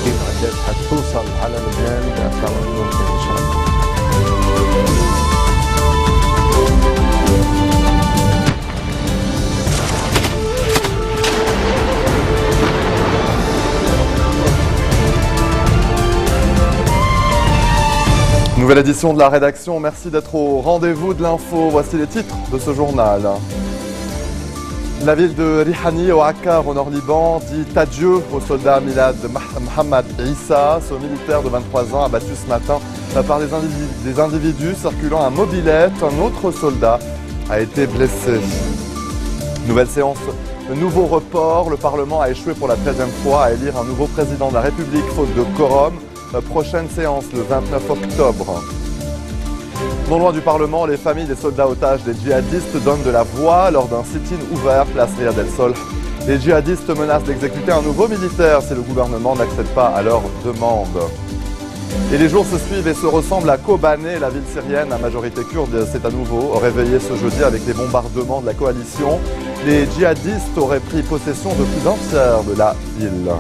في معدات حتوصل على لبنان بأسرع وقت ممكن إن شاء الله. Nouvelle édition de la rédaction, merci d'être au rendez-vous de l'info. Voici les titres de ce journal. La ville de Rihani au Akkar au nord-Liban dit adieu au soldat Milad Mohamed Issa, ce militaire de 23 ans abattu ce matin par des individus circulant à mobilette. Un autre soldat a été blessé. Nouvelle séance, nouveau report. Le Parlement a échoué pour la 13e fois à élire un nouveau président de la République faute de quorum. Prochaine séance le 29 octobre. Non loin du Parlement, les familles des soldats otages des djihadistes donnent de la voix lors d'un sit-in ouvert place Riyad El Sol. Les djihadistes menacent d'exécuter un nouveau militaire si le gouvernement n'accède pas à leur demande. Et les jours se suivent et se ressemblent à Kobané, la ville syrienne à majorité kurde s'est à nouveau réveillée ce jeudi avec les bombardements de la coalition. Les djihadistes auraient pris possession de plus d'un tiers de la ville.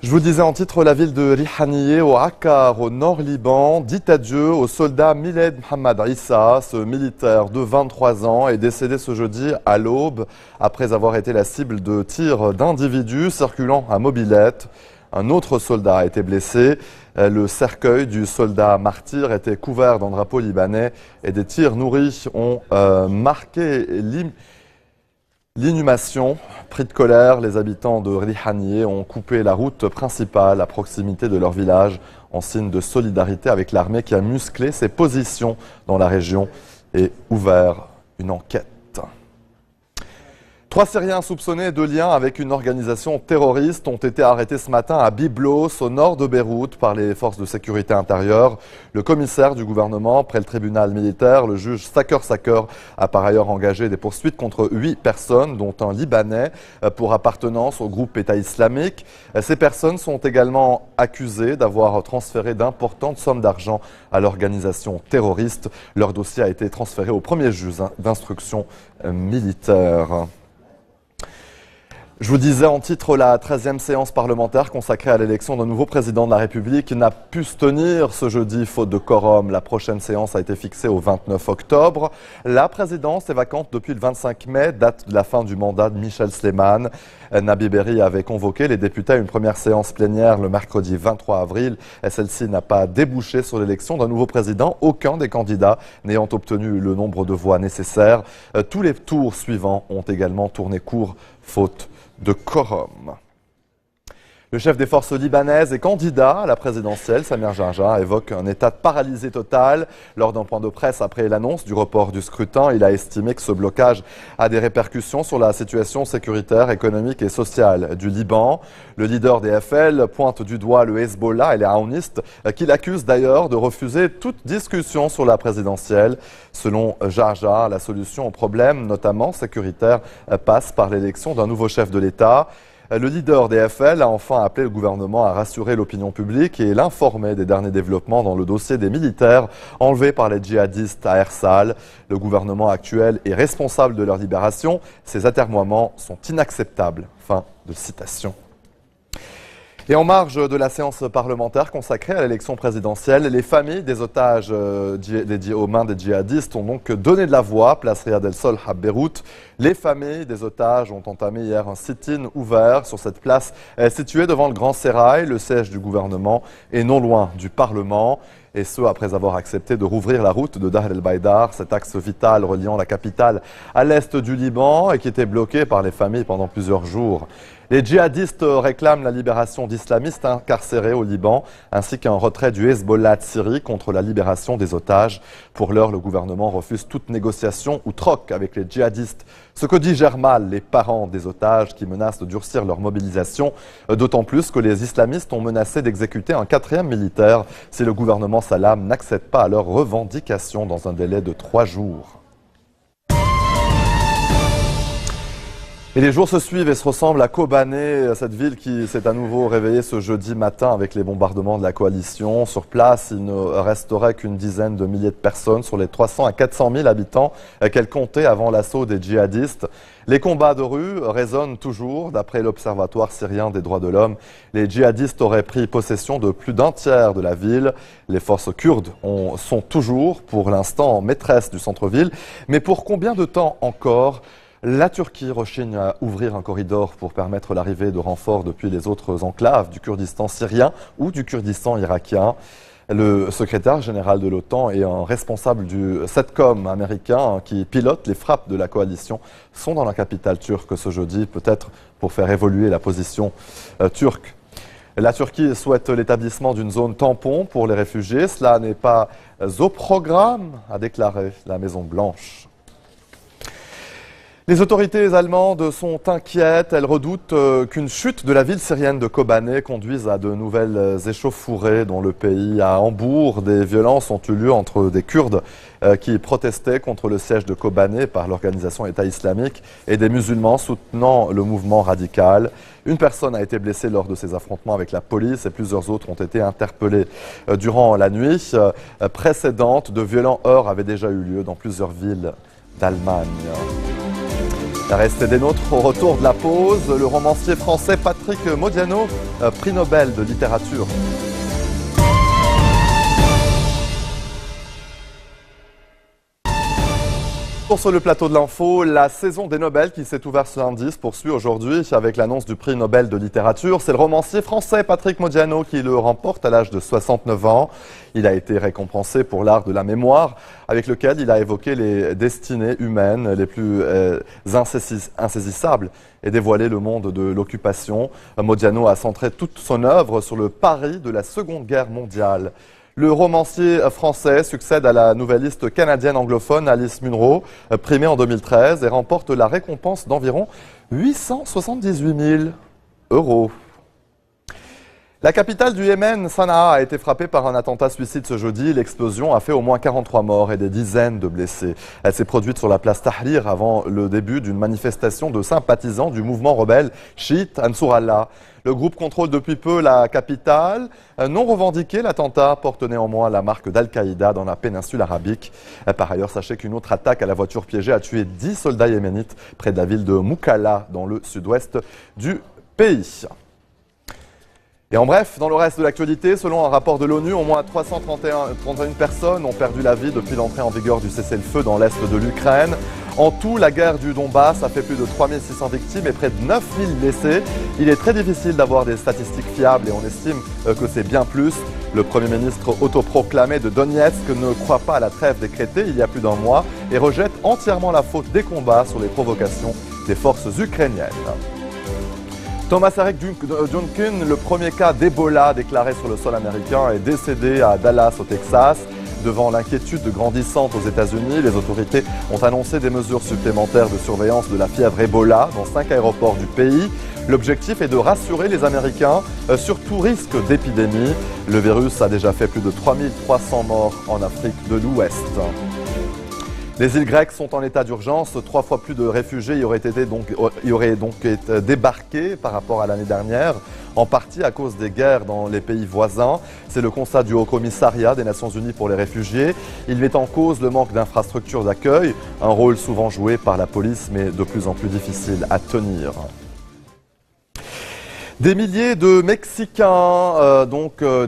Je vous disais en titre, la ville de Rihani au Akkar au nord-Liban dit adieu au soldat Milad Mohamed Issa. Ce militaire de 23 ans est décédé ce jeudi à l'aube après avoir été la cible de tirs d'individus circulant à mobilette. Un autre soldat a été blessé. Le cercueil du soldat martyr était couvert d'un drapeau libanais et des tirs nourris ont marqué l'inhumation. Pris de colère, les habitants de Rihani ont coupé la route principale à proximité de leur village en signe de solidarité avec l'armée qui a musclé ses positions dans la région et ouvert une enquête. 3 Syriens soupçonnés de lien avec une organisation terroriste ont été arrêtés ce matin à Byblos, au nord de Beyrouth, par les forces de sécurité intérieure. Le commissaire du gouvernement, près le tribunal militaire, le juge Saker Saker, a par ailleurs engagé des poursuites contre 8 personnes, dont un Libanais, pour appartenance au groupe État islamique. Ces personnes sont également accusées d'avoir transféré d'importantes sommes d'argent à l'organisation terroriste. Leur dossier a été transféré au premier juge d'instruction militaire. Je vous disais en titre, la 13e séance parlementaire consacrée à l'élection d'un nouveau président de la République n'a pu se tenir ce jeudi faute de quorum. La prochaine séance a été fixée au 29 octobre. La présidence est vacante depuis le 25 mai, date de la fin du mandat de Michel Sleiman. Nabi Berri avait convoqué les députés à une première séance plénière le mercredi 23 avril. Celle-ci n'a pas débouché sur l'élection d'un nouveau président, aucun des candidats n'ayant obtenu le nombre de voix nécessaires. Tous les tours suivants ont également tourné court, faute de quorum. Le chef des forces libanaises et candidat à la présidentielle, Samir Jarja, évoque un état de paralysie totale. Lors d'un point de presse après l'annonce du report du scrutin, il a estimé que ce blocage a des répercussions sur la situation sécuritaire, économique et sociale du Liban. Le leader des FL pointe du doigt le Hezbollah et les Aounistes, qu'il accuse d'ailleurs de refuser toute discussion sur la présidentielle. Selon Jarja, la solution au problème, notamment sécuritaire, passe par l'élection d'un nouveau chef de l'État. Le leader des FL a enfin appelé le gouvernement à rassurer l'opinion publique et l'informer des derniers développements dans le dossier des militaires enlevés par les djihadistes à Ersal. Le gouvernement actuel est responsable de leur libération. Ces atermoiements sont inacceptables. Fin de citation. Et en marge de la séance parlementaire consacrée à l'élection présidentielle, les familles des otages aux mains des djihadistes ont donc donné de la voix, place Riyad El Sol à Beyrouth. Les familles des otages ont entamé hier un sit-in ouvert sur cette place située devant le Grand Sérail, le siège du gouvernement, et non loin du Parlement. Et ce, après avoir accepté de rouvrir la route de Dahr el-Baïdar, cet axe vital reliant la capitale à l'est du Liban et qui était bloqué par les familles pendant plusieurs jours. Les djihadistes réclament la libération d'islamistes incarcérés au Liban, ainsi qu'un retrait du Hezbollah de Syrie contre la libération des otages. Pour l'heure, le gouvernement refuse toute négociation ou troc avec les djihadistes. Ce que digèrent mal les parents des otages qui menacent de durcir leur mobilisation, d'autant plus que les islamistes ont menacé d'exécuter un 4e militaire si le gouvernement Salam n'accède pas à leurs revendications dans un délai de 3 jours. Et les jours se suivent et se ressemblent à Kobané, cette ville qui s'est à nouveau réveillée ce jeudi matin avec les bombardements de la coalition. Sur place, il ne resterait qu'une dizaine de milliers de personnes sur les 300 à 400 000 habitants qu'elle comptait avant l'assaut des djihadistes. Les combats de rue résonnent toujours. D'après l'Observatoire syrien des droits de l'homme, les djihadistes auraient pris possession de plus d'un tiers de la ville. Les forces kurdes sont toujours, pour l'instant, maîtresses du centre-ville. Mais pour combien de temps encore ? La Turquie rechigne à ouvrir un corridor pour permettre l'arrivée de renforts depuis les autres enclaves du Kurdistan syrien ou du Kurdistan irakien. Le secrétaire général de l'OTAN et un responsable du SETCOM américain qui pilote les frappes de la coalition sont dans la capitale turque ce jeudi, peut-être pour faire évoluer la position turque. La Turquie souhaite l'établissement d'une zone tampon pour les réfugiés. Cela n'est pas au programme, a déclaré la Maison-Blanche. Les autorités allemandes sont inquiètes. Elles redoutent qu'une chute de la ville syrienne de Kobané conduise à de nouvelles échauffourées dans le pays. À Hambourg, des violences ont eu lieu entre des Kurdes qui protestaient contre le siège de Kobané par l'organisation État islamique et des musulmans soutenant le mouvement radical. Une personne a été blessée lors de ces affrontements avec la police et plusieurs autres ont été interpellés. Durant la nuit précédente, de violents heurts avaient déjà eu lieu dans plusieurs villes d'Allemagne. Restez des nôtres au retour de la pause. Le romancier français Patrick Modiano, prix Nobel de littérature. Sur le plateau de l'info, la saison des Nobel qui s'est ouverte ce lundi se poursuit aujourd'hui avec l'annonce du prix Nobel de littérature. C'est le romancier français Patrick Modiano qui le remporte à l'âge de 69 ans. Il a été récompensé pour l'art de la mémoire avec lequel il a évoqué les destinées humaines les plus insaisissables et dévoilé le monde de l'occupation. Modiano a centré toute son œuvre sur le Paris de la Seconde Guerre mondiale. Le romancier français succède à la nouvelliste canadienne anglophone Alice Munro, primée en 2013, et remporte la récompense d'environ 878 000 €. La capitale du Yémen, Sanaa, a été frappée par un attentat suicide ce jeudi. L'explosion a fait au moins 43 morts et des dizaines de blessés. Elle s'est produite sur la place Tahrir avant le début d'une manifestation de sympathisants du mouvement rebelle chiite Ansur Allah. Le groupe contrôle depuis peu la capitale. Non revendiqué, l'attentat porte néanmoins la marque d'Al-Qaïda dans la péninsule arabique. Par ailleurs, sachez qu'une autre attaque à la voiture piégée a tué 10 soldats yéménites près de la ville de Moukalla, dans le sud-ouest du pays. Et en bref, dans le reste de l'actualité, selon un rapport de l'ONU, au moins 331 personnes ont perdu la vie depuis l'entrée en vigueur du cessez-le-feu dans l'est de l'Ukraine. En tout, la guerre du Donbass a fait plus de 3600 victimes et près de 9000 blessés. Il est très difficile d'avoir des statistiques fiables et on estime que c'est bien plus. Le Premier ministre autoproclamé de Donetsk ne croit pas à la trêve décrétée il y a plus d'un mois et rejette entièrement la faute des combats sur les provocations des forces ukrainiennes. Thomas Eric Duncan, le premier cas d'Ebola déclaré sur le sol américain, est décédé à Dallas, au Texas. Devant l'inquiétude grandissante aux États-Unis, les autorités ont annoncé des mesures supplémentaires de surveillance de la fièvre Ebola dans 5 aéroports du pays. L'objectif est de rassurer les Américains sur tout risque d'épidémie. Le virus a déjà fait plus de 3300 morts en Afrique de l'Ouest. Les îles grecques sont en état d'urgence. 3 fois plus de réfugiés y auraient donc été débarqués par rapport à l'année dernière, en partie à cause des guerres dans les pays voisins. C'est le constat du Haut Commissariat des Nations Unies pour les réfugiés. Il met en cause le manque d'infrastructures d'accueil, un rôle souvent joué par la police mais de plus en plus difficile à tenir. Des milliers de Mexicains,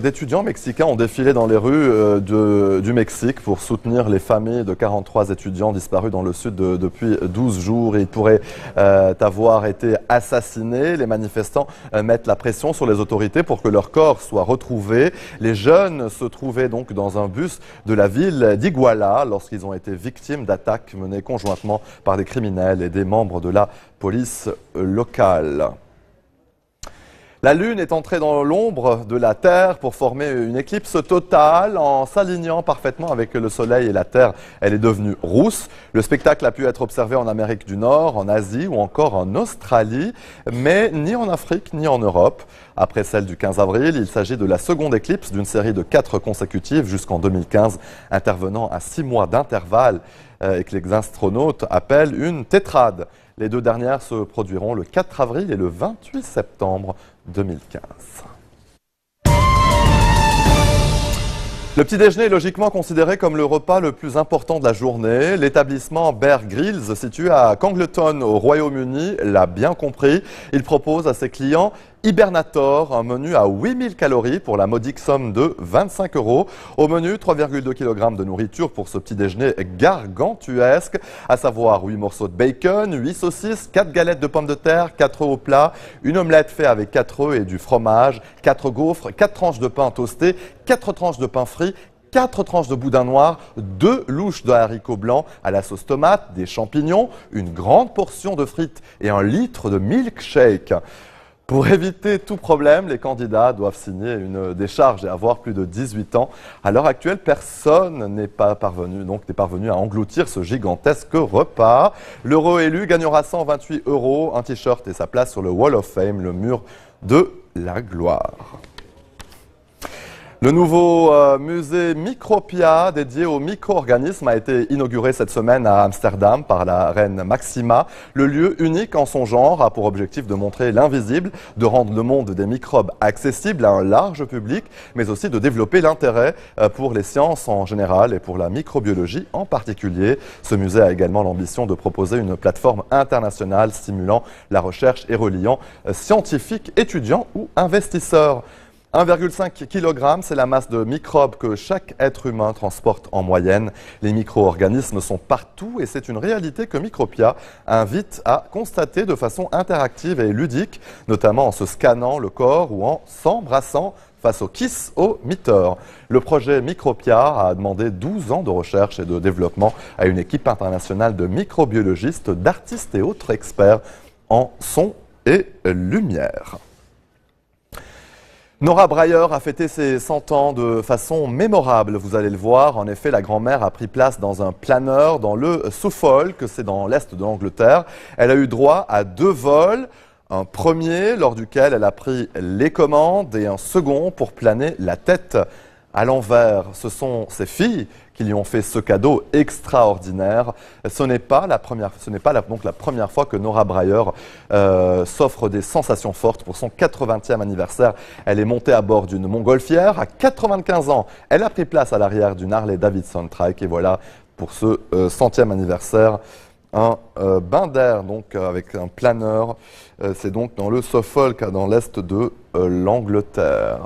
d'étudiants mexicains ont défilé dans les rues du Mexique pour soutenir les familles de 43 étudiants disparus dans le sud depuis 12 jours. Ils pourraient avoir été assassinés. Les manifestants mettent la pression sur les autorités pour que leurs corps soient retrouvés. Les jeunes se trouvaient donc dans un bus de la ville d'Iguala lorsqu'ils ont été victimes d'attaques menées conjointement par des criminels et des membres de la police locale. La Lune est entrée dans l'ombre de la Terre pour former une éclipse totale en s'alignant parfaitement avec le Soleil et la Terre. Elle est devenue rousse. Le spectacle a pu être observé en Amérique du Nord, en Asie ou encore en Australie, mais ni en Afrique ni en Europe. Après celle du 15 avril, il s'agit de la seconde éclipse d'une série de 4 consécutives jusqu'en 2015, intervenant à 6 mois d'intervalle et que les astronautes appellent une tétrade. Les deux dernières se produiront le 4 avril et le 28 septembre 2015. Le petit déjeuner est logiquement considéré comme le repas le plus important de la journée. L'établissement Bear Grylls, situé à Congleton au Royaume-Uni, l'a bien compris. Il propose à ses clients Hibernator, un menu à 8000 calories pour la modique somme de 25 €. Au menu, 3,2 kg de nourriture pour ce petit déjeuner gargantuesque, à savoir 8 morceaux de bacon, 8 saucisses, 4 galettes de pommes de terre, 4 œufs au plat, une omelette faite avec 4 œufs et du fromage, 4 gaufres, 4 tranches de pain toasté, 4 tranches de pain frit, 4 tranches de boudin noir, 2 louches de haricots blancs à la sauce tomate, des champignons, une grande portion de frites et 1 litre de milkshake. Pour éviter tout problème, les candidats doivent signer une décharge et avoir plus de 18 ans. À l'heure actuelle, personne n'est parvenu à engloutir ce gigantesque repas. L'heureux élu gagnera 128 €, un t-shirt et sa place sur le Wall of Fame, le mur de la gloire. Le nouveau musée Micropia dédié aux micro-organismes a été inauguré cette semaine à Amsterdam par la reine Maxima. Le lieu unique en son genre a pour objectif de montrer l'invisible, de rendre le monde des microbes accessible à un large public, mais aussi de développer l'intérêt pour les sciences en général et pour la microbiologie en particulier. Ce musée a également l'ambition de proposer une plateforme internationale stimulant la recherche et reliant scientifiques, étudiants ou investisseurs. 1,5 kg, c'est la masse de microbes que chaque être humain transporte en moyenne. Les micro-organismes sont partout et c'est une réalité que Micropia invite à constater de façon interactive et ludique, notamment en se scannant le corps ou en s'embrassant face au Kiss au Meter. Le projet Micropia a demandé 12 ans de recherche et de développement à une équipe internationale de microbiologistes, d'artistes et autres experts en son et lumière. Nora Breyer a fêté ses 100 ans de façon mémorable, vous allez le voir. En effet, la grand-mère a pris place dans un planeur dans le Suffolk, c'est dans l'est de l'Angleterre. Elle a eu droit à 2 vols. Un premier, lors duquel elle a pris les commandes, et un second pour planer la tête à l'envers. Ce sont ses filles qui lui ont fait ce cadeau extraordinaire. Ce n'est pas la première fois que Nora Breyer s'offre des sensations fortes pour son 80e anniversaire. Elle est montée à bord d'une montgolfière. À 95 ans, elle a pris place à l'arrière d'une Harley Davidson Trike. Et voilà, pour ce 100e anniversaire, un bain d'air donc avec un planeur. C'est donc dans le Suffolk, dans l'est de l'Angleterre.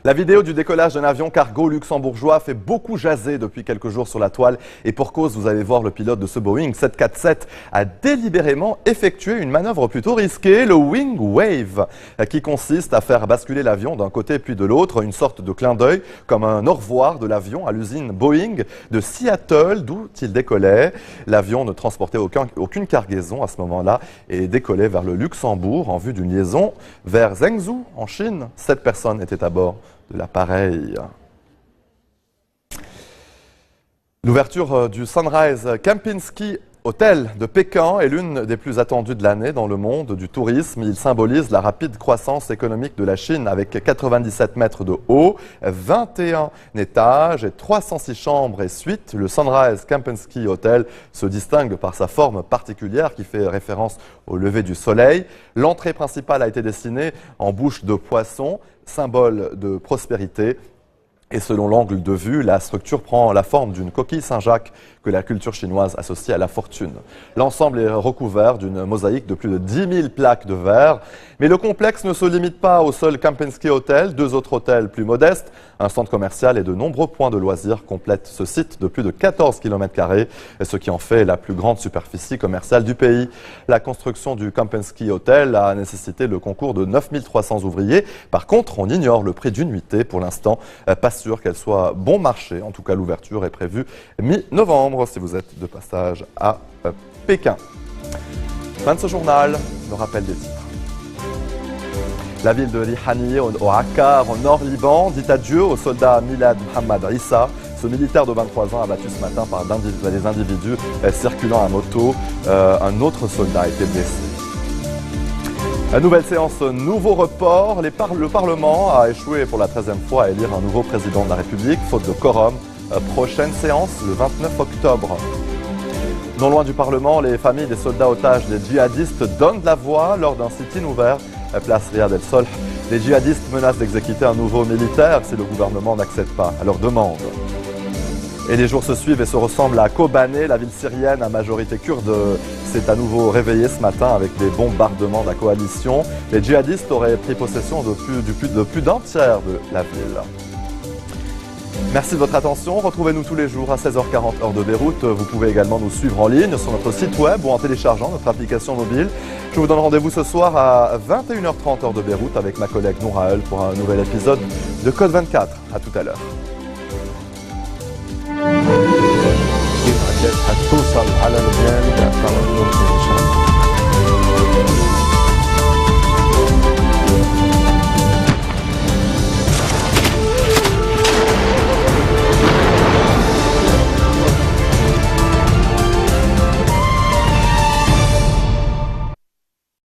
La vidéo du décollage d'un avion cargo luxembourgeois fait beaucoup jaser depuis quelques jours sur la toile. Et pour cause, vous allez voir, le pilote de ce Boeing 747 a délibérément effectué une manœuvre plutôt risquée, le Wing Wave, qui consiste à faire basculer l'avion d'un côté puis de l'autre, une sorte de clin d'œil, comme un au revoir de l'avion à l'usine Boeing de Seattle, d'où il décollait. L'avion ne transportait aucune cargaison à ce moment-là et décollait vers le Luxembourg en vue d'une liaison vers Zhengzhou, en Chine. 7 personnes étaient à bord de l'appareil. L'ouverture du Sunrise Kempinski Hotel de Pékin est l'une des plus attendues de l'année dans le monde du tourisme. Il symbolise la rapide croissance économique de la Chine avec 97 mètres de haut, 21 étages et 306 chambres et suites. Le Sunrise Kempinski Hotel se distingue par sa forme particulière qui fait référence au lever du soleil. L'entrée principale a été dessinée en bouche de poisson, symbole de prospérité. Et selon l'angle de vue, la structure prend la forme d'une coquille Saint-Jacques que la culture chinoise associe à la fortune. L'ensemble est recouvert d'une mosaïque de plus de 10 000 plaques de verre. Mais le complexe ne se limite pas au seul Kempinski Hotel. 2 autres hôtels plus modestes, un centre commercial et de nombreux points de loisirs complètent ce site de plus de 14 km², ce qui en fait la plus grande superficie commerciale du pays. La construction du Kempinski Hotel a nécessité le concours de 9 300 ouvriers. Par contre, on ignore le prix d'une nuitée pour l'instant. Pas sûr qu'elle soit bon marché. En tout cas, l'ouverture est prévue mi-novembre si vous êtes de passage à Pékin. Fin de ce journal, le rappel des titres. La ville de Rihani, au Akkar, au nord-Liban, dit adieu au soldat Milad Mohammad Issa. Ce militaire de 23 ans abattu ce matin par des individus circulant à moto. Un autre soldat a été blessé. La nouvelle séance, nouveau report. Le Parlement a échoué pour la 13e fois à élire un nouveau président de la République, faute de quorum. Prochaine séance le 29 octobre. Non loin du Parlement, les familles des soldats otages des djihadistes donnent la voix lors d'un sit-in ouvert à place Riyad El Solh. Les djihadistes menacent d'exécuter un nouveau militaire si le gouvernement n'accède pas à leur demande. Et les jours se suivent et se ressemblent à Kobané, la ville syrienne à majorité kurde s'est à nouveau réveillée ce matin avec des bombardements de la coalition. Les djihadistes auraient pris possession de plus d'un tiers de la ville. Merci de votre attention. Retrouvez-nous tous les jours à 16h40 heure de Beyrouth. Vous pouvez également nous suivre en ligne sur notre site web ou en téléchargeant notre application mobile. Je vous donne rendez-vous ce soir à 21h30 heure de Beyrouth avec ma collègue Nouraël pour un nouvel épisode de Code 24. À tout à l'heure.